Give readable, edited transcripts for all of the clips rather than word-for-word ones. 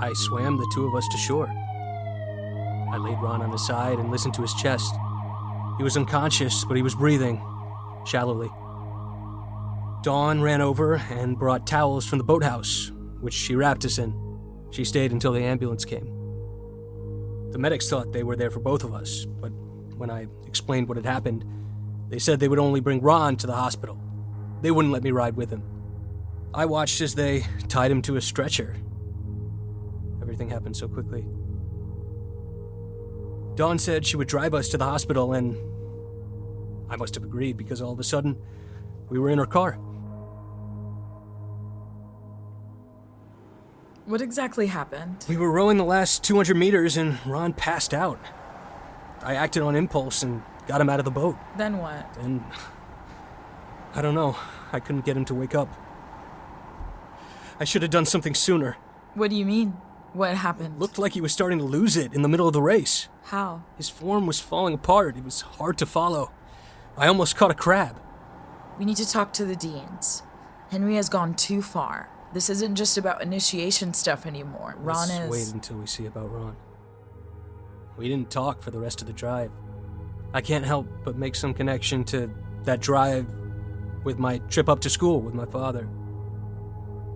I swam the two of us to shore. I laid Ron on his side and listened to his chest. He was unconscious, but he was breathing, shallowly. Dawn ran over and brought towels from the boathouse, which she wrapped us in. She stayed until the ambulance came. The medics thought they were there for both of us, but when I explained what had happened, they said they would only bring Ron to the hospital. They wouldn't let me ride with him. I watched as they tied him to a stretcher. Everything happened so quickly. Dawn said she would drive us to the hospital, and I must have agreed because all of a sudden, we were in her car. What exactly happened? We were rowing the last 200 meters and Ron passed out. I acted on impulse and got him out of the boat. Then what? And I don't know. I couldn't get him to wake up. I should have done something sooner. What do you mean? What happened? Looked like he was starting to lose it in the middle of the race. How? His form was falling apart. It was hard to follow. I almost caught a crab. We need to talk to the deans. Henry has gone too far. This isn't just about initiation stuff anymore. Let's wait until we see about Ron. We didn't talk for the rest of the drive. I can't help but make some connection to that drive with my trip up to school with my father.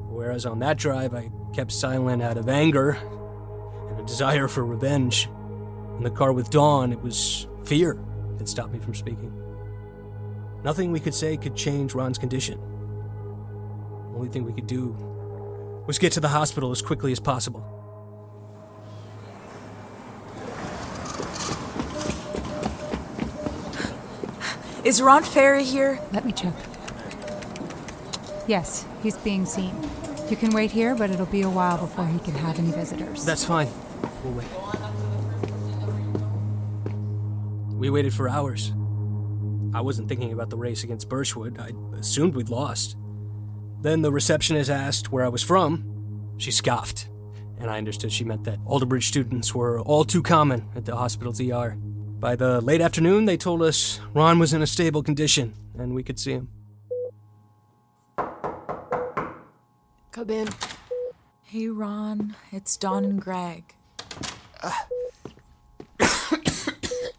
Whereas on that drive, I kept silent out of anger and a desire for revenge. In the car with Dawn, it was fear that stopped me from speaking. Nothing we could say could change Ron's condition. The only thing we could do was get to the hospital as quickly as possible. Is Ron Ferry here? Let me check. Yes, he's being seen. You can wait here, but it'll be a while before he can have any visitors. That's fine. We'll wait. We waited for hours. I wasn't thinking about the race against Birchwood. I assumed we'd lost. Then the receptionist asked where I was from. She scoffed, and I understood she meant that Alderbridge students were all too common at the hospital's ER. By the late afternoon, they told us Ron was in a stable condition, and we could see him. Come in. Hey, Ron. It's Dawn and Greg.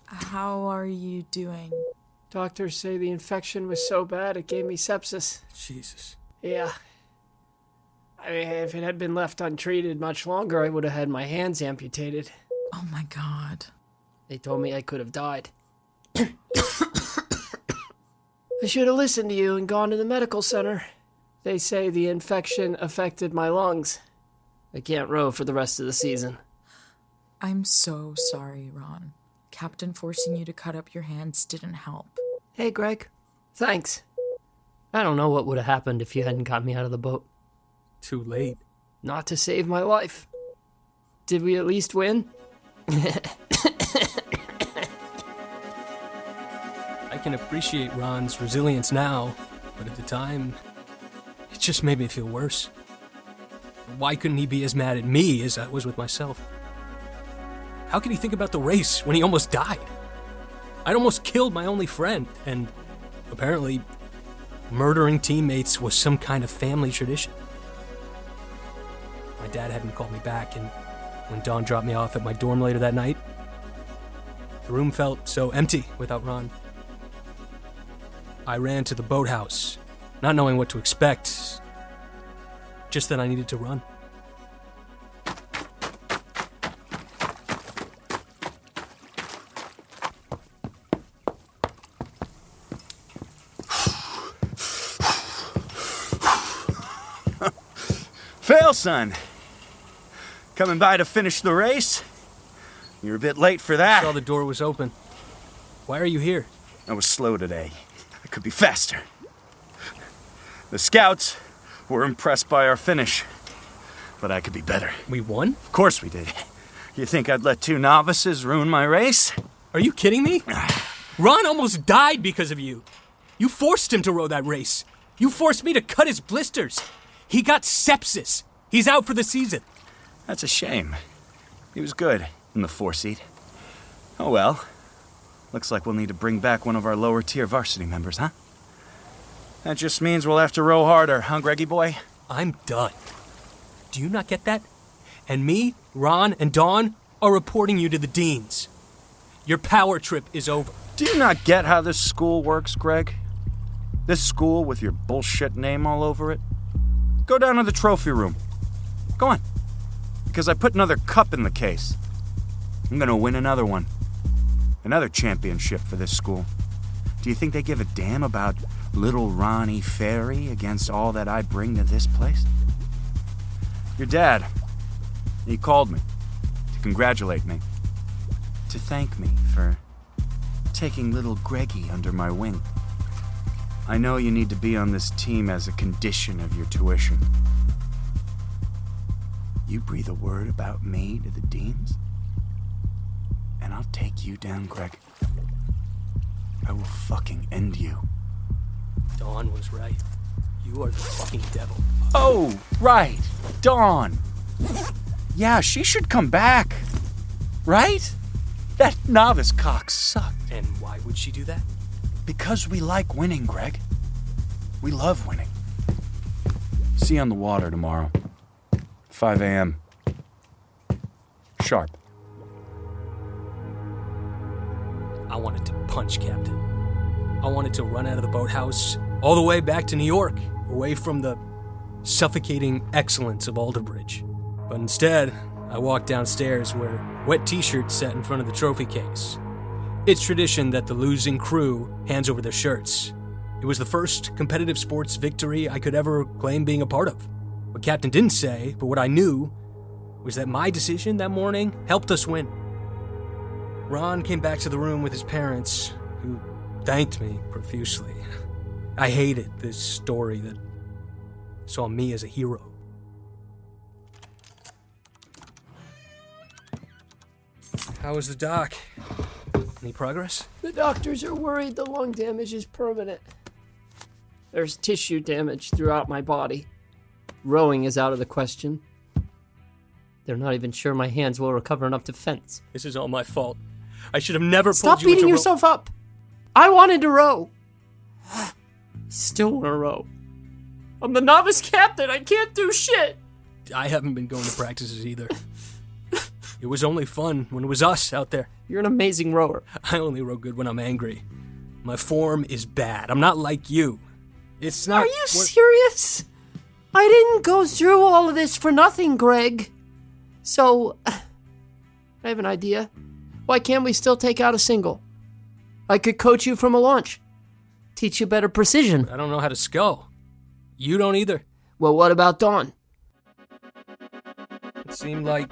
How are you doing? Doctors say the infection was so bad it gave me sepsis. Jesus. Yeah. I mean, if it had been left untreated much longer, I would have had my hands amputated. Oh my God. They told me I could have died. I should have listened to you and gone to the medical center. They say the infection affected my lungs. I can't row for the rest of the season. I'm so sorry, Ron. Captain forcing you to cut up your hands didn't help. Hey, Greg. Thanks. I don't know what would have happened if you hadn't got me out of the boat. Too late. Not to save my life. Did we at least win? I can appreciate Ron's resilience now, but at the time, it just made me feel worse. Why couldn't he be as mad at me as I was with myself? How could he think about the race when he almost died? I'd almost killed my only friend, and apparently, murdering teammates was some kind of family tradition. My dad hadn't called me back, and when Dawn dropped me off at my dorm later that night, the room felt so empty without Ron. I ran to the boathouse, not knowing what to expect, just that I needed to run. Fail, son. Coming by to finish the race? You're a bit late for that. I saw the door was open. Why are you here? I was slow today. I could be faster. The scouts were impressed by our finish, but I could be better. We won? Of course we did. You think I'd let two novices ruin my race? Are you kidding me? Ron almost died because of you. You forced him to row that race. You forced me to cut his blisters. He got sepsis. He's out for the season. That's a shame. He was good in the 4-seat. Oh well. Looks like we'll need to bring back one of our lower-tier varsity members, huh? That just means we'll have to row harder, huh, Greggy boy? I'm done. Do you not get that? And me, Ron, and Dawn are reporting you to the deans. Your power trip is over. Do you not get how this school works, Greg? This school with your bullshit name all over it? Go down to the trophy room. Go on. Because I put another cup in the case. I'm gonna win another one. Another championship for this school. Do you think they give a damn about little Ronnie Ferry against all that I bring to this place? Your dad, he called me to congratulate me, to thank me for taking little Greggy under my wing. I know you need to be on this team as a condition of your tuition. You breathe a word about me to the deans, and I'll take you down, Greg. I will fucking end you. Dawn was right. You are the fucking devil. Oh, right. Dawn. Yeah, she should come back. Right? That novice cock sucked. And why would she do that? Because we like winning, Greg. We love winning. See you on the water tomorrow. 5 a.m. Sharp. I wanted to punch Captain. I wanted to run out of the boathouse all the way back to New York, away from the suffocating excellence of Alderbridge. But instead, I walked downstairs where wet t-shirts sat in front of the trophy case. It's tradition that the losing crew hands over their shirts. It was the first competitive sports victory I could ever claim being a part of. What Captain didn't say, but what I knew, was that my decision that morning helped us win. Ron came back to the room with his parents, who thanked me profusely. I hated this story that saw me as a hero. How was the doc? Any progress? The doctors are worried the lung damage is permanent. There's tissue damage throughout my body. Rowing is out of the question. They're not even sure my hands will recover enough to fence. This is all my fault. I should have never Stop pulled you into beating yourself up. I wanted to row. Still want to row. I'm the novice captain. I can't do shit. I haven't been going to practices either. It was only fun when it was us out there. You're an amazing rower. I only row good when I'm angry. My form is bad. I'm not like you. It's not... Are you serious? I didn't go through all of this for nothing, Greg. So, I have an idea. Why can't we still take out a single? I could coach you from a launch. Teach you better precision. I don't know how to scull. You don't either. Well, what about Dawn? It seemed like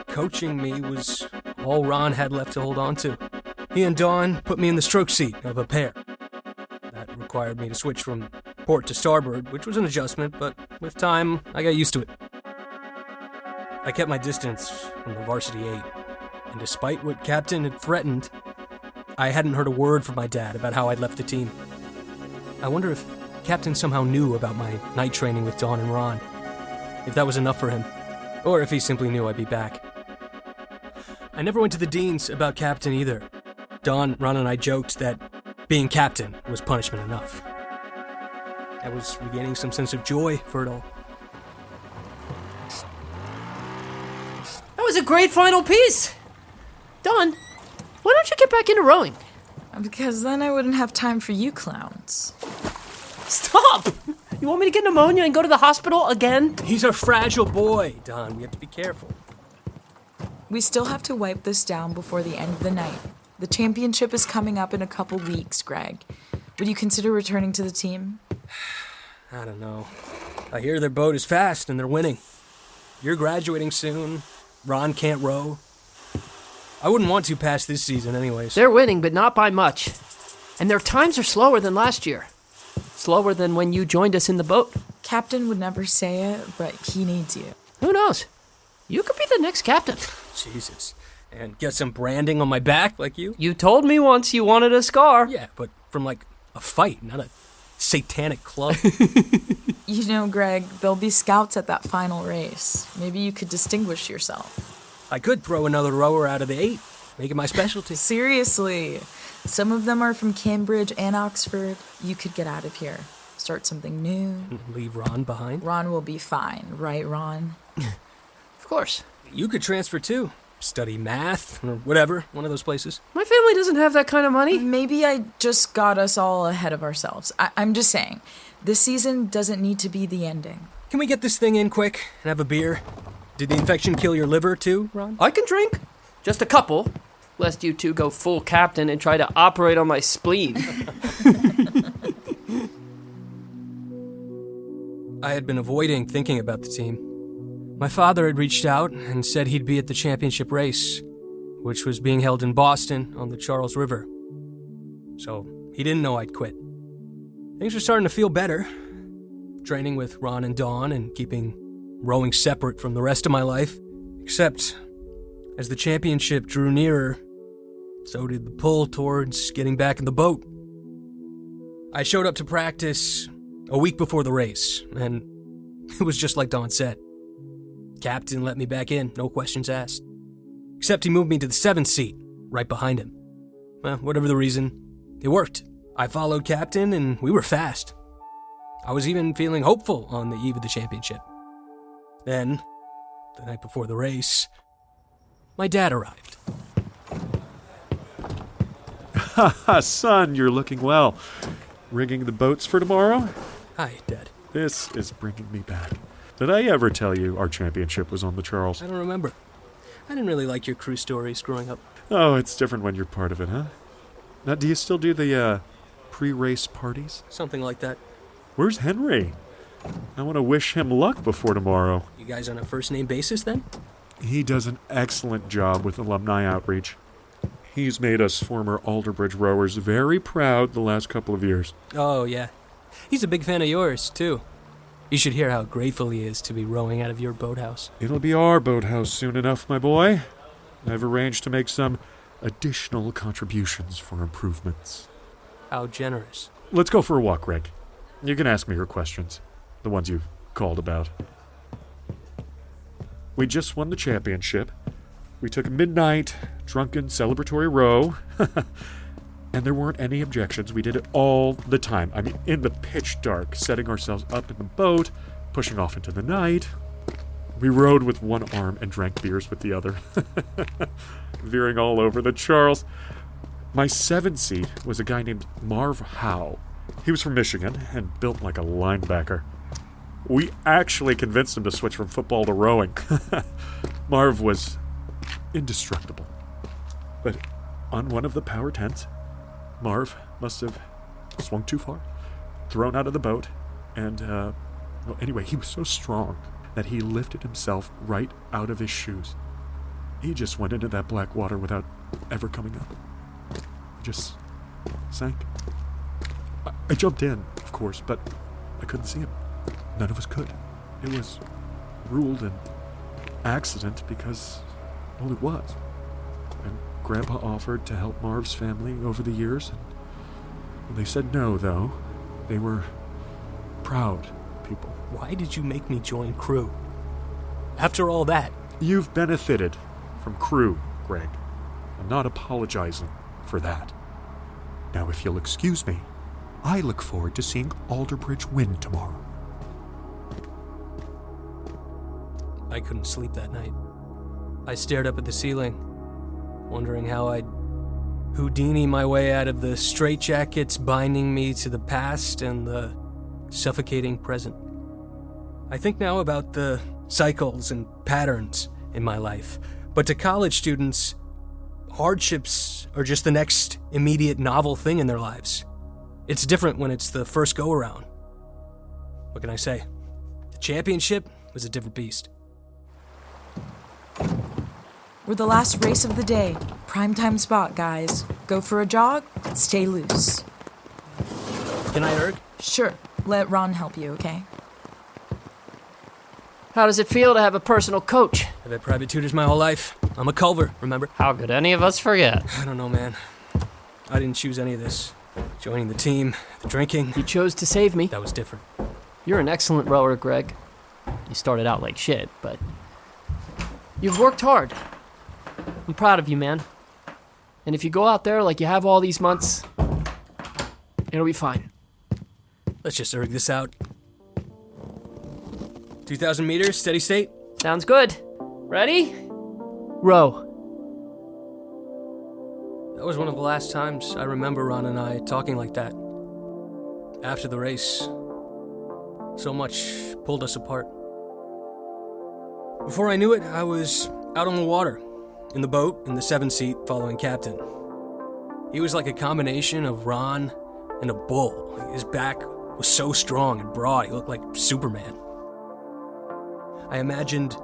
coaching me was all Ron had left to hold on to. He and Dawn put me in the stroke seat of a pair. That required me to switch from port to starboard, which was an adjustment, but with time, I got used to it. I kept my distance from the varsity 8, and despite what Captain had threatened, I hadn't heard a word from my dad about how I'd left the team. I wonder if Captain somehow knew about my night training with Dawn and Ron, if that was enough for him, or if he simply knew I'd be back. I never went to the deans about Captain either. Dawn, Ron, and I joked that being Captain was punishment enough. I was regaining some sense of joy for it all. That was a great final piece. Dawn, why don't you get back into rowing? Because then I wouldn't have time for you clowns. Stop! You want me to get pneumonia and go to the hospital again? He's a fragile boy, Don. We have to be careful. We still have to wipe this down before the end of the night. The championship is coming up in a couple weeks, Greg. Would you consider returning to the team? I don't know. I hear their boat is fast and they're winning. You're graduating soon. Ron can't row. I wouldn't want to pass this season anyways. They're winning, but not by much. And their times are slower than last year. Slower than when you joined us in the boat. Captain would never say it, but he needs you. Who knows? You could be the next captain. Jesus. And get some branding on my back like you? You told me once you wanted a scar. Yeah, but from like a fight, not a satanic club. You know, Greg, there'll be scouts at that final race. Maybe you could distinguish yourself. I could throw another rower out of the 8, make it my specialty. Seriously. Some of them are from Cambridge and Oxford. You could get out of here. Start something new. Leave Ron behind? Ron will be fine, right, Ron? Of course. You could transfer too. Study math or whatever, one of those places. My family doesn't have that kind of money. Maybe I just got us all ahead of ourselves. I'm just saying, this season doesn't need to be the ending. Can we get this thing in quick and have a beer? Did the infection kill your liver too, Ron? I can drink. Just a couple. Lest you two go full captain and try to operate on my spleen. I had been avoiding thinking about the team. My father had reached out and said he'd be at the championship race, which was being held in Boston on the Charles River. So he didn't know I'd quit. Things were starting to feel better. Training with Ron and Dawn and keeping rowing separate from the rest of my life. Except, as the championship drew nearer, so did the pull towards getting back in the boat. I showed up to practice a week before the race, and it was just like Dawn said. Captain let me back in, no questions asked. Except he moved me to the 7th seat, right behind him. Well, whatever the reason, it worked. I followed Captain, and we were fast. I was even feeling hopeful on the eve of the championship. Then, the night before the race, my dad arrived. Haha, son, you're looking well. Rigging the boats for tomorrow? Hi, Dad. This is bringing me back. Did I ever tell you our championship was on the Charles? I don't remember. I didn't really like your crew stories growing up. Oh, it's different when you're part of it, huh? Now, do you still do the, pre-race parties? Something like that. Where's Henry? I want to wish him luck before tomorrow. You guys on a first-name basis, then? He does an excellent job with alumni outreach. He's made us former Alderbridge rowers very proud the last couple of years. Oh, yeah. He's a big fan of yours, too. You should hear how grateful he is to be rowing out of your boathouse. It'll be our boathouse soon enough, my boy. I've arranged to make some additional contributions for improvements. How generous. Let's go for a walk, Greg. You can ask me your questions, the ones you've called about. We just won the championship. We took a midnight, drunken, celebratory row. And there weren't any objections. We did it all the time. I mean, in the pitch dark, setting ourselves up in the boat, pushing off into the night. We rowed with one arm and drank beers with the other. Veering all over the Charles. My 7th seat was a guy named Marv Howe. He was from Michigan and built like a linebacker. We actually convinced him to switch from football to rowing. Marv was indestructible. But on one of the power tents, Marv must have swung too far, thrown out of the boat, and, well, anyway, he was so strong that he lifted himself right out of his shoes. He just went into that black water without ever coming up. He just sank. I jumped in, of course, but I couldn't see him. None of us could. It was ruled an accident because, well, it was. And Grandpa offered to help Marv's family over the years. And they said no, though. They were proud people. Why did you make me join crew? After all that. You've benefited from crew, Greg. I'm not apologizing for that. Now, if you'll excuse me, I look forward to seeing Alderbridge win tomorrow. I couldn't sleep that night. I stared up at the ceiling, wondering how I'd Houdini my way out of the straitjackets binding me to the past and the suffocating present. I think now about the cycles and patterns in my life, but to college students, hardships are just the next immediate novel thing in their lives. It's different when it's the first go-around. What can I say? The championship was a different beast. We're the last race of the day. Primetime spot, guys. Go for a jog, stay loose. Can I erg? Sure, let Ron help you, okay? How does it feel to have a personal coach? I've had private tutors my whole life. I'm a Culver, remember? How could any of us forget? I don't know, man. I didn't choose any of this. Joining the team, the drinking. You chose to save me. That was different. You're an excellent rower, Greg. You started out like shit, but you've worked hard. I'm proud of you, man. And if you go out there like you have all these months, it'll be fine. Let's just erg this out. 2,000 meters, steady state. Sounds good. Ready? Row. That was one of the last times I remember Ron and I talking like that. After the race, so much pulled us apart. Before I knew it, I was out on the water, in the boat, in the 7-seat, following Captain. He was like a combination of Ron and a bull. His back was so strong and broad, he looked like Superman. I imagined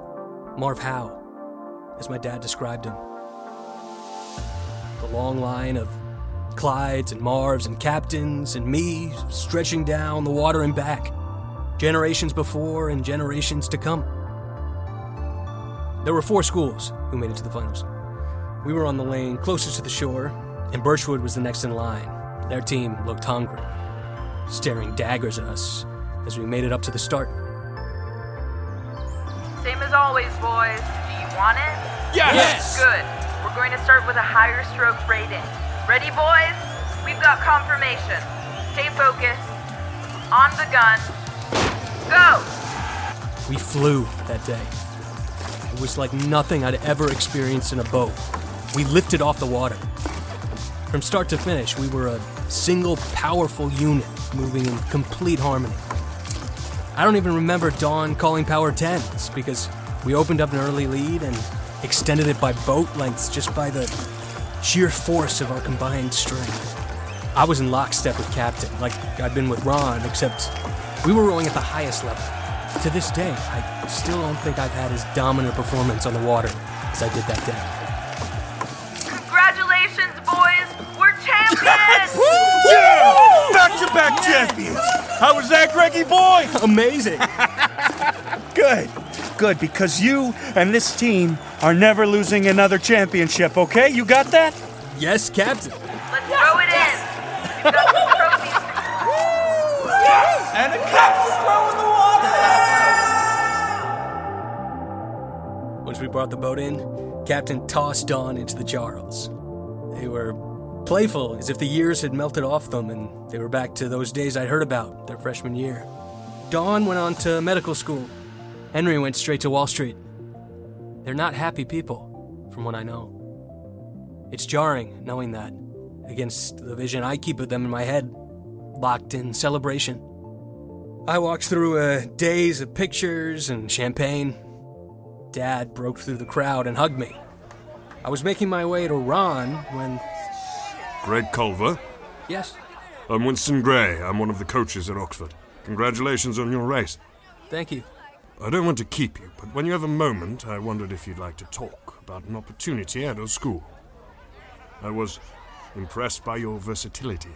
Marv Howe, as my dad described him. The long line of Clydes and Marvs and Captains and me stretching down the water and back, generations before and generations to come. There were 4 schools who made it to the finals. We were on the lane closest to the shore, and Birchwood was the next in line. Their team looked hungry, staring daggers at us as we made it up to the start. Same as always, boys. Do you want it? Yes! Good. We're going to start with a higher stroke rating. Ready, boys? We've got confirmation. Stay focused. On the gun. Go! We flew that day. It was like nothing I'd ever experienced in a boat. We lifted off the water. From start to finish, we were a single powerful unit moving in complete harmony. I don't even remember Dawn calling power 10s because we opened up an early lead and extended it by boat lengths just by the sheer force of our combined strength. I was in lockstep with Captain, like I'd been with Ron, except we were rowing at the highest level. To this day, I still don't think I've had as dominant a performance on the water as I did that day. Congratulations, boys! We're champions! Yeah! Back-to-back champions! How was that, Greggy boy? Amazing! Good, because you and this team are never losing another championship, okay? You got that? Yes, Captain. Let's throw it in! We've got some trophies. And a cup to throw in the water! Once we brought the boat in, Captain tossed Dawn into the Charles. They were playful, as if the years had melted off them and they were back to those days I'd heard about, their freshman year. Dawn went on to medical school. Henry went straight to Wall Street. They're not happy people, from what I know. It's jarring knowing that, against the vision I keep of them in my head, locked in celebration. I walked through a daze of pictures and champagne. Dad broke through the crowd and hugged me. I was making my way to Ron when... Greg Culver? Yes? I'm Winston Gray. I'm one of the coaches at Oxford. Congratulations on your race. Thank you. I don't want to keep you, but when you have a moment, I wondered if you'd like to talk about an opportunity at our school. I was impressed by your versatility.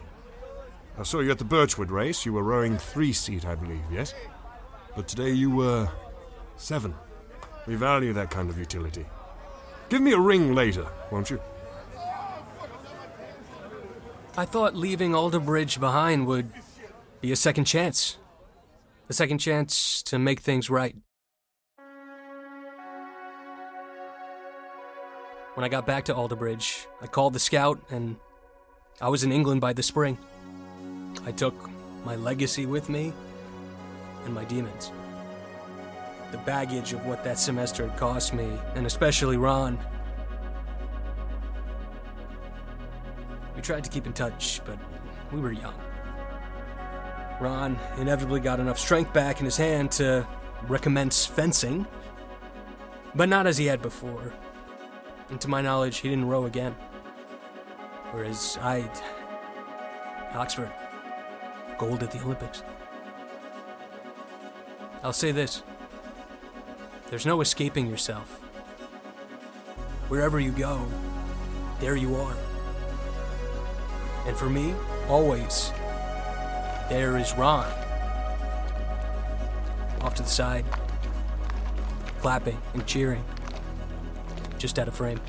I saw you at the Birchwood race. You were rowing 3-seat, I believe, yes? But today you were 7. We value that kind of utility. Give me a ring later, won't you? I thought leaving Alderbridge behind would be a second chance. A second chance to make things right. When I got back to Alderbridge, I called the scout, and I was in England by the spring. I took my legacy with me and my demons. The baggage of what that semester had cost me, and especially Ron. We tried to keep in touch, but we were young. Ron inevitably got enough strength back in his hand to recommence fencing, but not as he had before. And to my knowledge, he didn't row again. Whereas Oxford, gold at the Olympics. I'll say this. There's no escaping yourself. Wherever you go, there you are. And for me, always, there is Ron. Off to the side, clapping and cheering, just out of frame.